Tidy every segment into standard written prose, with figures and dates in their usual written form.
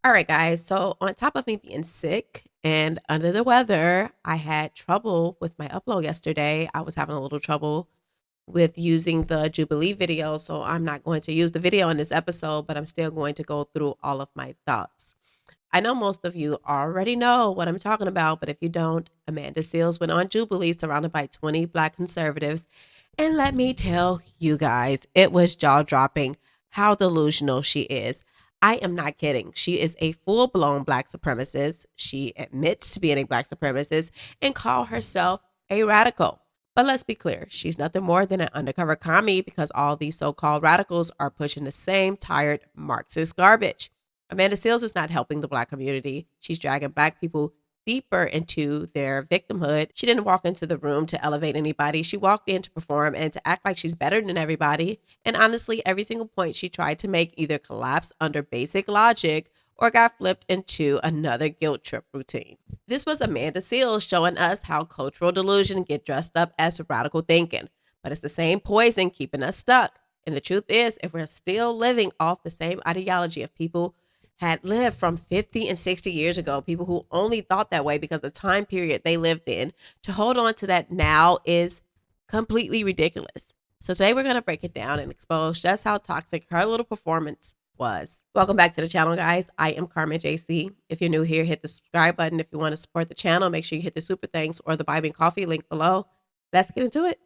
All right, guys. So, on top of me being sick and under the weather, I had trouble with my upload yesterday. I was having a little trouble with using the Jubilee video. So, I'm not going to use the video in this episode, but I'm still going to go through all of my thoughts. I know most of you already know what I'm talking about, but if you don't, Amanda Seales went on Jubilee surrounded by 20 Black conservatives. And let me tell you guys, it was jaw dropping how delusional she is. I am not kidding. She is a full blown Black supremacist. She admits to being a Black supremacist and call herself a radical. But let's be clear, she's nothing more than an undercover commie because all these so called radicals are pushing the same tired Marxist garbage. Amanda Seales is not helping the Black community. She's dragging Black people deeper into their victimhood. She didn't walk into the room to elevate anybody. She walked in to perform and to act like she's better than everybody. And honestly, every single point she tried to make either collapsed under basic logic or got flipped into another guilt trip routine. This was Amanda Seales showing us how cultural delusion get dressed up as radical thinking, but it's the same poison keeping us stuck. And the truth is, if we're still living off the same ideology of people had lived from 50 and 60 years ago, people who only thought that way because the time period they lived in, to hold on to that now is completely ridiculous. So today we're going to break it down and expose just how toxic her little performance was. Welcome back to the channel, guys. I am Carmen JC. If you're new here, hit the subscribe button. If you want to support the channel, make sure you hit the super thanks or the buy me coffee link below. Let's get into it.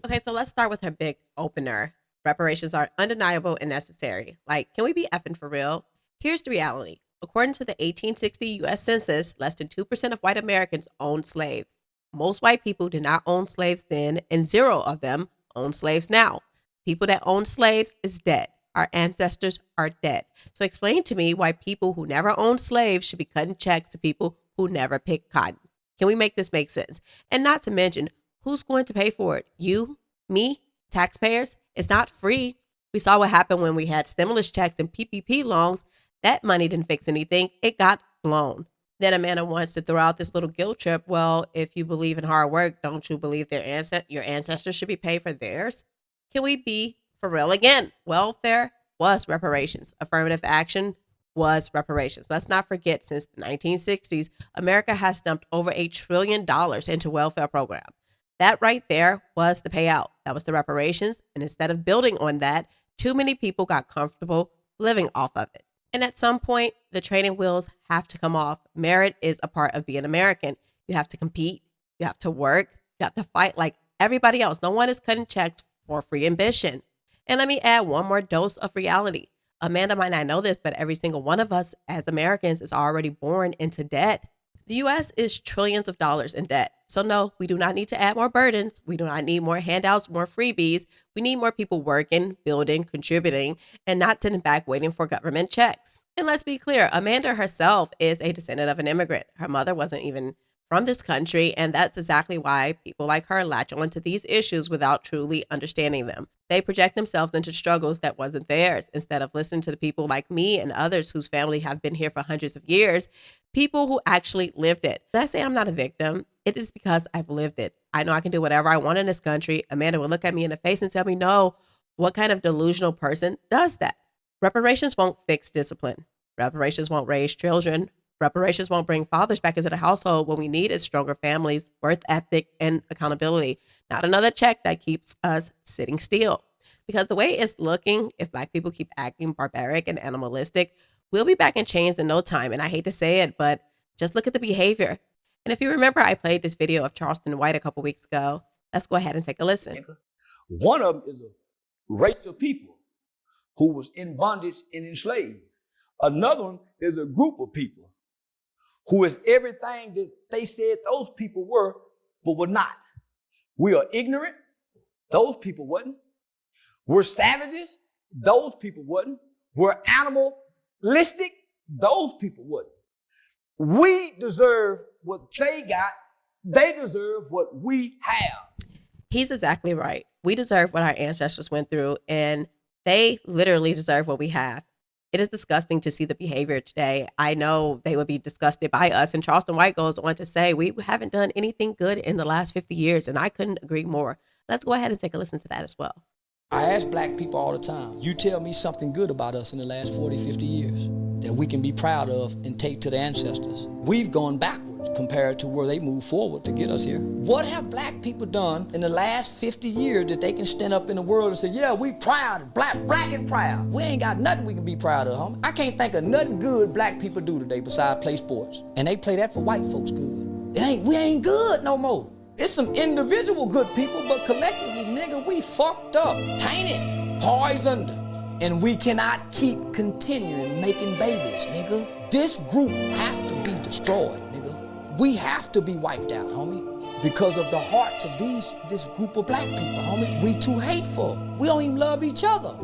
Okay, so let's start with her big opener. Reparations are undeniable and necessary. Like, can we be effing for real? Here's the reality. According to the 1860 U.S. Census, less than 2% of white Americans owned slaves. Most white people did not own slaves then, and 0 of them own slaves now. People that own slaves is dead. Our ancestors are dead. So explain to me why people who never owned slaves should be cutting checks to people who never picked cotton. Can we make this make sense? And not to mention, who's going to pay for it? You? Me? Taxpayers? It's not free. We saw what happened when we had stimulus checks and PPP loans. That money didn't fix anything. It got blown. Then Amanda wants to throw out this little guilt trip. Well, if you believe in hard work, don't you believe your ancestors should be paid for theirs? Can we be for real again? Welfare was reparations. Affirmative action was reparations. Let's not forget, since the 1960s, America has dumped over $1 trillion into welfare programs. That right there was the payout. That was the reparations. And instead of building on that, too many people got comfortable living off of it. And at some point, the training wheels have to come off. Merit is a part of being American. You have to compete. You have to work. You have to fight like everybody else. No one is cutting checks for free ambition. And let me add one more dose of reality. Amanda might not know this, but every single one of us as Americans is already born into debt. The U.S. is trillions of dollars in debt. So no, we do not need to add more burdens. We do not need more handouts, more freebies. We need more people working, building, contributing, and not sitting back waiting for government checks. And let's be clear, Amanda herself is a descendant of an immigrant. Her mother wasn't even from this country, and that's exactly why people like her latch onto these issues without truly understanding them. They project themselves into struggles that wasn't theirs instead of listening to the people like me and others whose family have been here for hundreds of years, people who actually lived it. When I say I'm not a victim, it is because I've lived it. I know I can do whatever I want in this country. Amanda will look at me in the face and tell me, no, what kind of delusional person does that? Reparations won't fix discipline. Reparations won't raise children. Reparations won't bring fathers back into the household. What we need is stronger families, worth ethic, and accountability. Not another check that keeps us sitting still. Because the way it's looking, if Black people keep acting barbaric and animalistic, we'll be back in chains in no time. And I hate to say it, but just look at the behavior. And if you remember, I played this video of Charleston White a couple weeks ago. Let's go ahead and take a listen. One of them is a race of people who was in bondage and enslaved. Another one is a group of people who is everything that they said those people were, but were not. We are ignorant. Those people wasn't. We're savages. Those people wasn't. We're animalistic. Those people wasn't. We deserve what they got. They deserve what we have. He's exactly right. We deserve what our ancestors went through, and they literally deserve what we have. It is disgusting to see the behavior today. I know they would be disgusted by us. And Charleston White goes on to say, we haven't done anything good in the last 50 years. And I couldn't agree more. Let's go ahead and take a listen to that as well. I ask Black people all the time, you tell me something good about us in the last 40, 50 years. that we can be proud of and take to the ancestors. We've gone backwards compared to where they moved forward to get us here. What have black people done in the last 50 years that they can stand up in the world and say, yeah, we proud, black and proud. We ain't got nothing we can be proud of, homie. I can't think of nothing good black people do today besides play sports. And they play that for white folks good. We ain't good no more. It's some individual good people, but collectively, nigga, we fucked up, tainted, poisoned. And we cannot keep continuing making babies, nigga. This group have to be destroyed, nigga. We have to be wiped out, homie, because of the hearts of this group of black people, homie. We too hateful. We don't even love each other.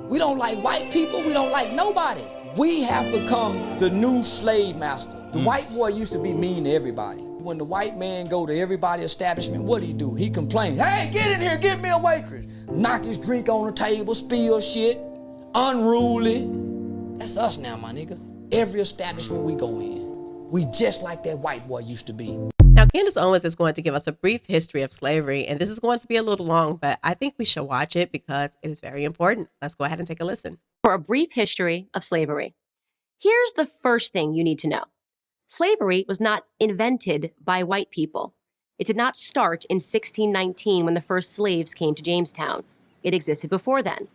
We don't like white people. We don't like nobody. We have become the new slave master. The white boy used to be mean to everybody. When the white man go to everybody's establishment, what do? He complains, hey, get in here, get me a waitress. Knock his drink on the table, spill shit. Unruly. That's us now, my nigga. Every establishment we go in, we just like that white boy used to be. Now, Candace Owens is going to give us a brief history of slavery, and this is going to be a little long, but I think we should watch it because it is very important. Let's go ahead and take a listen. For a brief history of slavery. Here's the first thing you need to know. Slavery was not invented by white people. It did not start in 1619 when the first slaves came to Jamestown. It existed before then.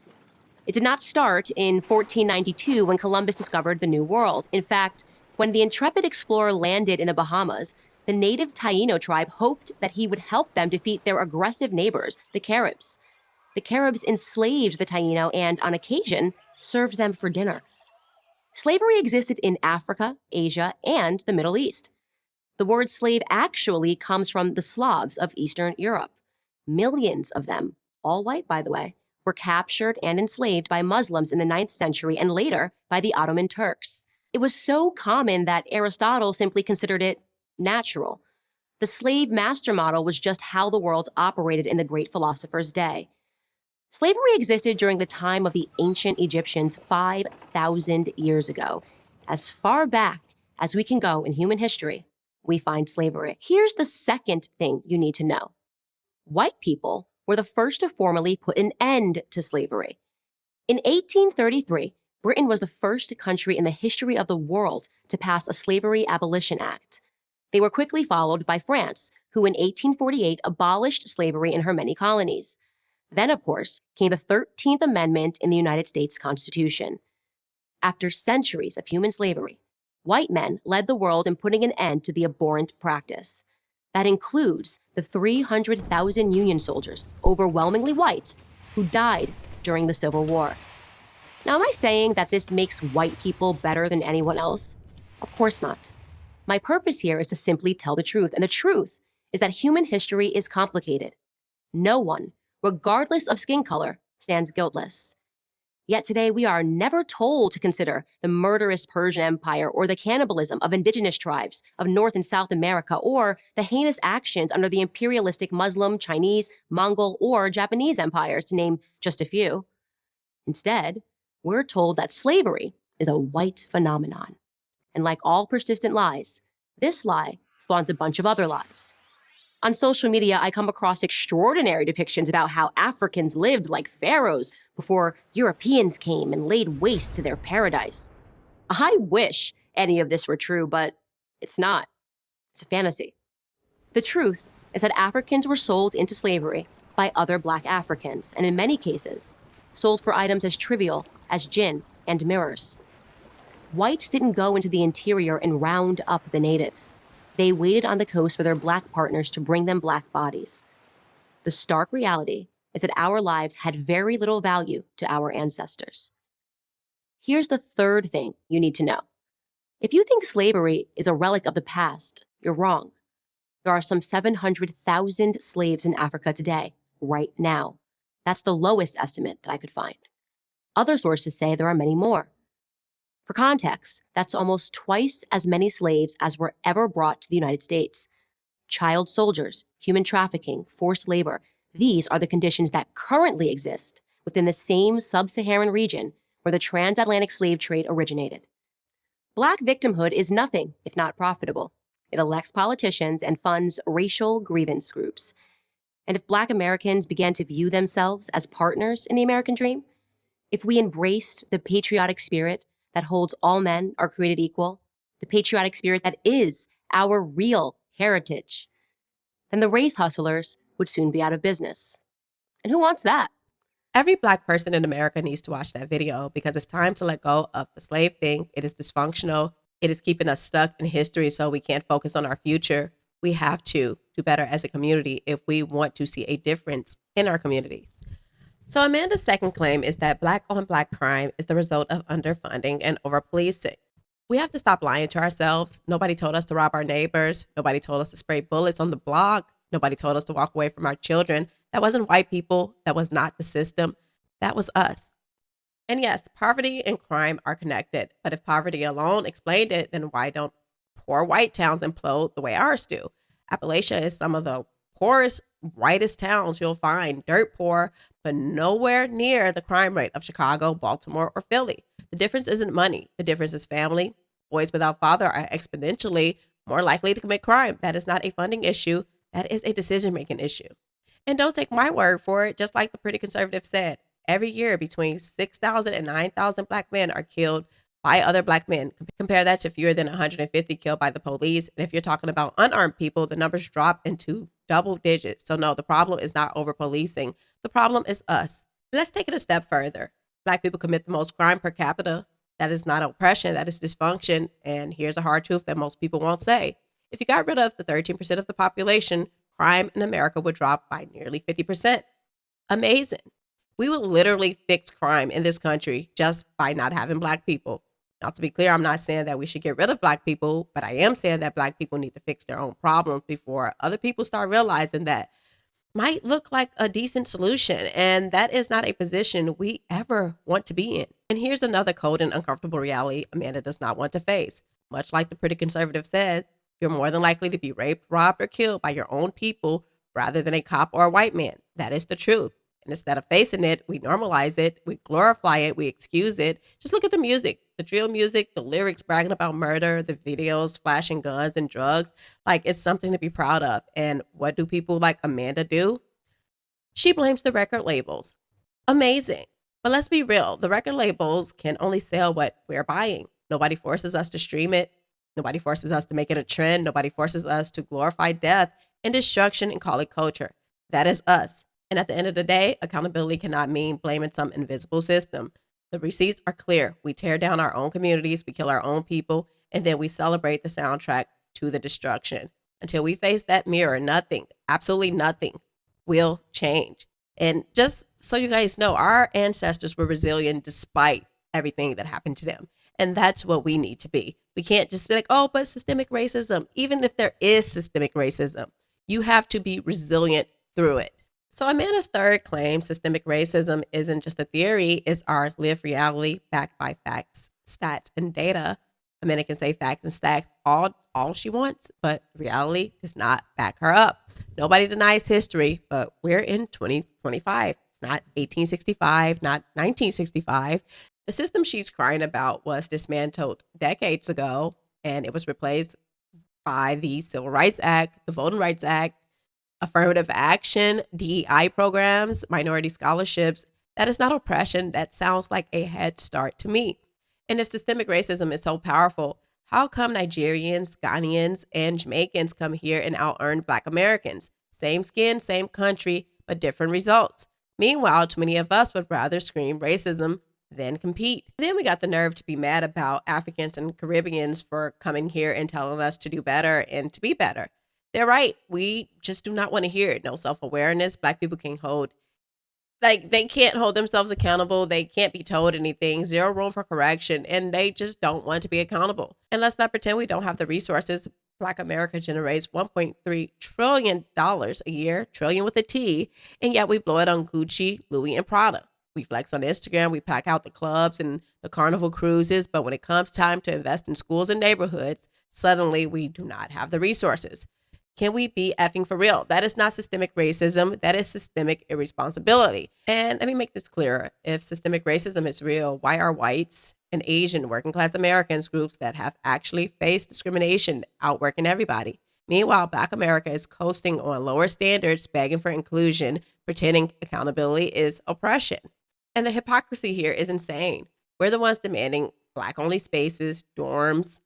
It did not start in 1492 when Columbus discovered the New World. In fact, when the intrepid explorer landed in the Bahamas, the native Taino tribe hoped that he would help them defeat their aggressive neighbors, the Caribs. The Caribs enslaved the Taino and, on occasion, served them for dinner. Slavery existed in Africa, Asia, and the Middle East. The word slave actually comes from the Slavs of Eastern Europe. Millions of them, all white by the way, were captured and enslaved by Muslims in the 9th century and later by the Ottoman Turks. It was so common that Aristotle simply considered it natural. The slave master model was just how the world operated in the great philosopher's day. Slavery existed during the time of the ancient Egyptians 5,000 years ago. As far back as we can go in human history, we find slavery. Here's the second thing you need to know. White people were the first to formally put an end to slavery. In 1833, Britain was the first country in the history of the world to pass a Slavery Abolition Act. They were quickly followed by France, who in 1848 abolished slavery in her many colonies. Then, of course, came the 13th Amendment in the United States Constitution. After centuries of human slavery, white men led the world in putting an end to the abhorrent practice. That includes the 300,000 Union soldiers, overwhelmingly white, who died during the Civil War. Now, am I saying that this makes white people better than anyone else? Of course not. My purpose here is to simply tell the truth, and the truth is that human history is complicated. No one, regardless of skin color, stands guiltless. Yet today we are never told to consider the murderous Persian Empire or the cannibalism of indigenous tribes of North and South America or the heinous actions under the imperialistic Muslim, Chinese, Mongol, or Japanese empires, to name just a few. Instead, we're told that slavery is a white phenomenon. And like all persistent lies, this lie spawns a bunch of other lies. On social media, I come across extraordinary depictions about how Africans lived like pharaohs before Europeans came and laid waste to their paradise. I wish any of this were true, but it's not. It's a fantasy. The truth is that Africans were sold into slavery by other Black Africans, and in many cases, sold for items as trivial as gin and mirrors. Whites didn't go into the interior and round up the natives. They waited on the coast for their Black partners to bring them Black bodies. The stark reality is that our lives had very little value to our ancestors. Here's the third thing you need to know. If you think slavery is a relic of the past, you're wrong. There are some 700,000 slaves in Africa today, right now. That's the lowest estimate that I could find. Other sources say there are many more. For context, that's almost twice as many slaves as were ever brought to the United States. Child soldiers, human trafficking, forced labor, these are the conditions that currently exist within the same sub-Saharan region where the transatlantic slave trade originated. Black victimhood is nothing if not profitable. It elects politicians and funds racial grievance groups. And if Black Americans began to view themselves as partners in the American dream, if we embraced the patriotic spirit that holds all men are created equal, the patriotic spirit that is our real heritage, then the race hustlers would soon be out of business. And who wants that? Every Black person in America needs to watch that video because it's time to let go of the slave thing. It is dysfunctional. It is keeping us stuck in history so we can't focus on our future. We have to do better as a community if we want to see a difference in our communities. So Amanda's second claim is that Black on Black crime is the result of underfunding and over-policing. We have to stop lying to ourselves. Nobody told us to rob our neighbors. Nobody told us to spray bullets on the block. Nobody told us to walk away from our children. That wasn't white people. That was not the system. That was us. And yes, poverty and crime are connected. But if poverty alone explained it, then why don't poor white towns implode the way ours do? Appalachia is some of the poorest, whitest towns you'll find, dirt poor, but nowhere near the crime rate of Chicago, Baltimore, or Philly. The difference isn't money. The difference is family. Boys without father are exponentially more likely to commit crime. That is not a funding issue. That is a decision-making issue. And don't take my word for it. Just like the Pretty Conservative said, every year between 6,000 and 9,000 Black men are killed by other Black men. Compare that to fewer than 150 killed by the police. And if you're talking about unarmed people, the numbers drop into double digits. So no, the problem is not over policing. The problem is us. Let's take it a step further. Black people commit the most crime per capita. That is not oppression, that is dysfunction. And here's a hard truth that most people won't say. If you got rid of the 13% of the population, crime in America would drop by nearly 50%. Amazing. We will literally fix crime in this country just by not having Black people. Now, to be clear, I'm not saying that we should get rid of Black people, but I am saying that Black people need to fix their own problems before other people start realizing that might look like a decent solution. And that is not a position we ever want to be in. And here's another cold and uncomfortable reality Amanda does not want to face. Much like the Pretty Conservative said, you're more than likely to be raped, robbed, or killed by your own people rather than a cop or a white man. That is the truth. And instead of facing it, we normalize it, we glorify it, we excuse it. Just look at the music, the drill music, the lyrics bragging about murder, the videos flashing guns and drugs. Like, it's something to be proud of. And what do people like Amanda do? She blames the record labels. Amazing. But let's be real. The record labels can only sell what we're buying. Nobody forces us to stream it. Nobody forces us to make it a trend. Nobody forces us to glorify death and destruction and call it culture. That is us. And at the end of the day, accountability cannot mean blaming some invisible system. The receipts are clear. We tear down our own communities, we kill our own people, and then we celebrate the soundtrack to the destruction. Until we face that mirror, nothing, absolutely nothing will change. And just so you guys know, our ancestors were resilient despite everything that happened to them. And that's what we need to be. We can't just be like, oh, but systemic racism. Even if there is systemic racism, you have to be resilient through it. So Amanda's third claim, systemic racism isn't just a theory, it's our lived reality backed by facts, stats, and data. Amanda can say facts and stats all she wants, but reality does not back her up. Nobody denies history, but we're in 2025. It's not 1865, not 1965. The system she's crying about was dismantled decades ago, and it was replaced by the Civil Rights Act, the Voting Rights Act, affirmative action, DEI programs, minority scholarships. That is not oppression. That sounds like a head start to me. And if systemic racism is so powerful, how come Nigerians, Ghanaians, and Jamaicans come here and out-earn Black Americans? Same skin, same country, but different results. Meanwhile, too many of us would rather scream racism than compete. Then we got the nerve to be mad about Africans and Caribbeans for coming here and telling us to do better and to be better. They're right. We just do not want to hear it. No self-awareness. Black people can't they can't hold themselves accountable. They can't be told anything. Zero room for correction. And they just don't want to be accountable. And let's not pretend we don't have the resources. Black America generates $1.3 trillion a year, trillion with a T, and yet we blow it on Gucci, Louis, and Prada. We flex on Instagram, we pack out the clubs and the carnival cruises, but when it comes time to invest in schools and neighborhoods, suddenly we do not have the resources. Can we be effing for real? That is not systemic racism. That is systemic irresponsibility. And let me make this clearer. If systemic racism is real, why are whites and Asian working class Americans groups that have actually faced discrimination outworking everybody? Meanwhile, Black America is coasting on lower standards, begging for inclusion, pretending accountability is oppression. And the hypocrisy here is insane. We're the ones demanding Black-only spaces, dorms,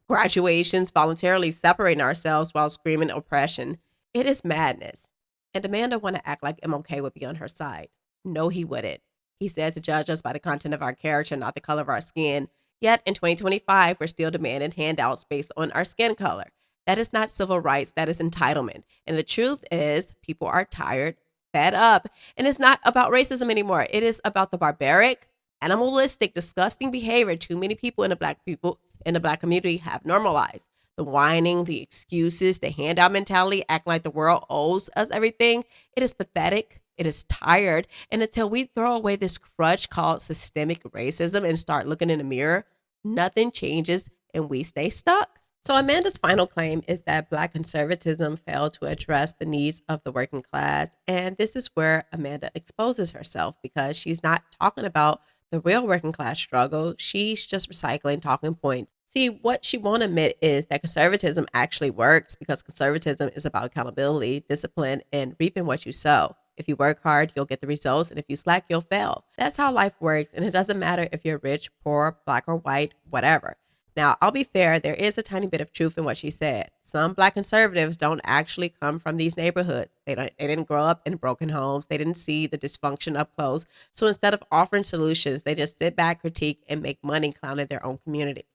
graduations, voluntarily separating ourselves while screaming oppression. It is madness. And Amanda want to act like MLK would be on her side. No, he wouldn't. He said to judge us by the content of our character, not the color of our skin. Yet in 2025, we're still demanding handouts based on our skin color. That is not civil rights, that is entitlement. And the truth is, people are tired, fed up, and it's not about racism anymore. It is about the barbaric, animalistic, disgusting behavior too many people in the Black community have normalized. The whining, the excuses, the handout mentality, acting like the world owes us everything. It is pathetic. It is tired. And until we throw away this crutch called systemic racism and start looking in the mirror, nothing changes and we stay stuck. So Amanda's final claim is that Black conservatism failed to address the needs of the working class. And this is where Amanda exposes herself, because she's not talking about the real working class struggle. She's just recycling talking points. See, what she won't admit is that conservatism actually works, because conservatism is about accountability, discipline, and reaping what you sow. If you work hard, you'll get the results, and if you slack, you'll fail. That's how life works, and it doesn't matter if you're rich, poor, Black or white, whatever. Now, I'll be fair, there is a tiny bit of truth in what she said. Some Black conservatives don't actually come from these neighborhoods. They didn't grow up in broken homes. They didn't see the dysfunction up close. So instead of offering solutions, they just sit back, critique, and make money clowning their own community.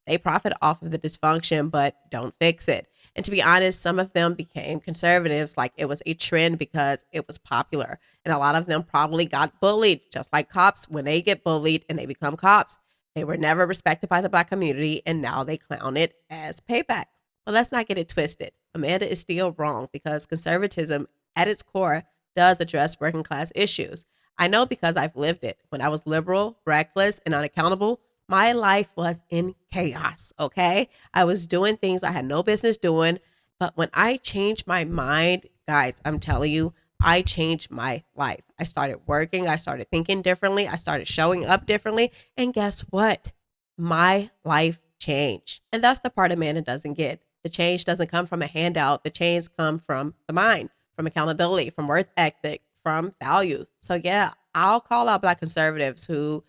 They profit off of the dysfunction, but don't fix it. And to be honest, some of them became conservatives like it was a trend because it was popular. And a lot of them probably got bullied, just like cops. When they get bullied and they become cops, they were never respected by the Black community, and now they clown it as payback. But let's not get it twisted. Amanda is still wrong, because conservatism at its core does address working class issues. I know because I've lived it. When I was liberal, reckless, and unaccountable, my life was in chaos, okay? I was doing things I had no business doing. But when I changed my mind, guys, I'm telling you, I changed my life. I started working. I started thinking differently. I started showing up differently. And guess what? My life changed. And that's the part Amanda doesn't get. The change doesn't come from a handout. The change comes from the mind, from accountability, from work ethic, from value. So yeah, I'll call out Black conservatives who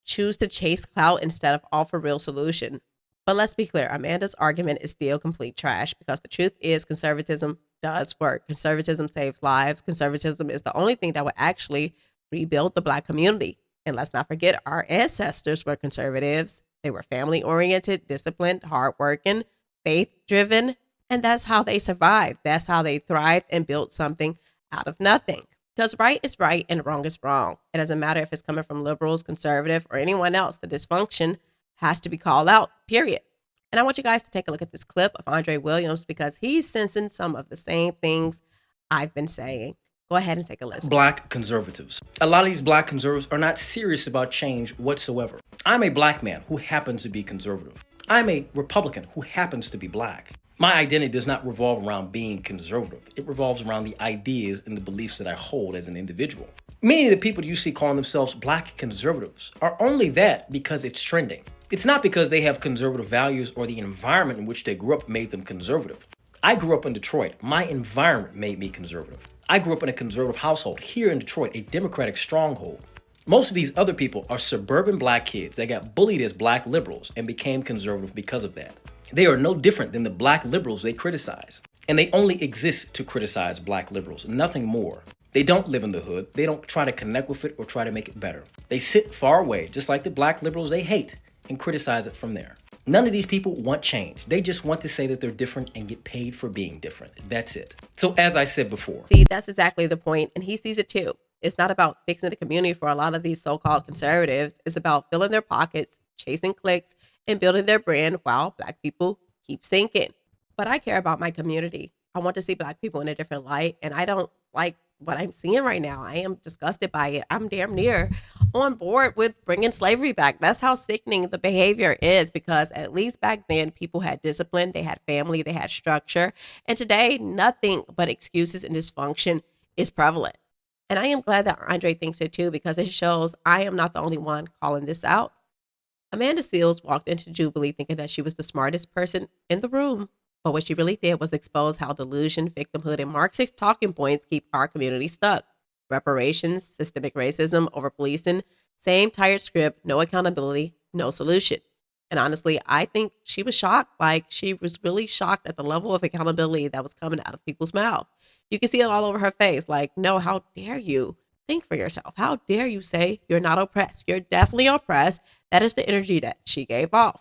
choose to chase clout instead of offer real solution. But let's be clear, Amanda's argument is still complete trash, because the truth is conservatism does work. Conservatism saves lives. Conservatism is the only thing that will actually rebuild the Black community. And let's not forget, our ancestors were conservatives. They were family-oriented, disciplined, hardworking, faith-driven, and that's how they survived. That's how they thrived and built something out of nothing. Because right is right and wrong is wrong. It doesn't matter if it's coming from liberals, conservative, or anyone else. The dysfunction has to be called out, period. And I want you guys to take a look at this clip of Andre Williams, because he's sensing some of the same things I've been saying. Go ahead and take a listen. Black conservatives. A lot of these Black conservatives are not serious about change whatsoever. I'm a Black man who happens to be conservative. I'm a Republican who happens to be Black. My identity does not revolve around being conservative. It revolves around the ideas and the beliefs that I hold as an individual. Many of the people you see calling themselves Black conservatives are only that because it's trending. It's not because they have conservative values or the environment in which they grew up made them conservative. I grew up in Detroit. My environment made me conservative. I grew up in a conservative household here in Detroit, a Democratic stronghold. Most of these other people are suburban Black kids that got bullied as Black liberals and became conservative because of that. They are no different than the Black liberals they criticize. And they only exist to criticize Black liberals, nothing more. They don't live in the hood. They don't try to connect with it or try to make it better. They sit far away, just like the Black liberals they hate, and criticize it from there. None of these people want change. They just want to say that they're different and get paid for being different. That's it. So as I said before. See, that's exactly the point, and he sees it too. It's not about fixing the community for a lot of these so-called conservatives. It's about filling their pockets, chasing clicks, and building their brand while Black people keep sinking. But I care about my community. I want to see Black people in a different light, and I don't like what I'm seeing right now. I am disgusted by it. I'm damn near on board with bringing slavery back. That's how sickening the behavior is, because at least back then people had discipline, they had family, they had structure. And today, nothing but excuses and dysfunction is prevalent. And I am glad that Andre thinks it too, because it shows I am not the only one calling this out. Amanda Seales walked into Jubilee thinking that she was the smartest person in the room. But what she really did was expose how delusion, victimhood, and Marxist talking points keep our community stuck. Reparations, systemic racism, over-policing, same tired script, no accountability, no solution. And honestly, I think she was shocked. Like, she was really shocked at the level of accountability that was coming out of people's mouth. You can see it all over her face. Like, no, how dare you think for yourself? How dare you say you're not oppressed? You're definitely oppressed. That is the energy that she gave off.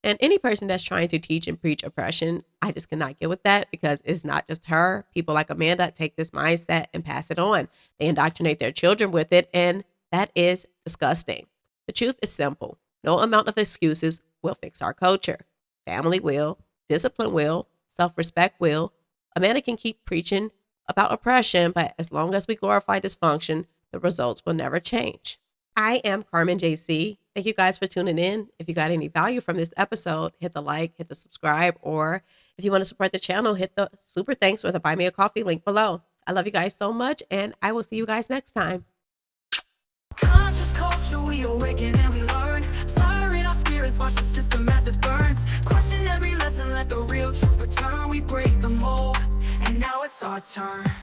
And any person that's trying to teach and preach oppression, I just cannot get with that, because it's not just her. People like Amanda take this mindset and pass it on. They indoctrinate their children with it, and that is disgusting. The truth is simple. No amount of excuses will fix our culture. Family will, discipline will, self-respect will. Amanda can keep preaching about oppression, but as long as we glorify dysfunction, the results will never change. I am Carmen JC. Thank you guys for tuning in. If you got any value from this episode, hit the like, hit the subscribe, or if you want to support the channel, hit the super thanks or the buy me a coffee link below. I love you guys so much, and I will see you guys next time. Conscious culture, we awaken and we learn. Fire in our spirits, watch the system as it burns. Question every lesson, let the real truth return. We break the mold, and now it's our turn.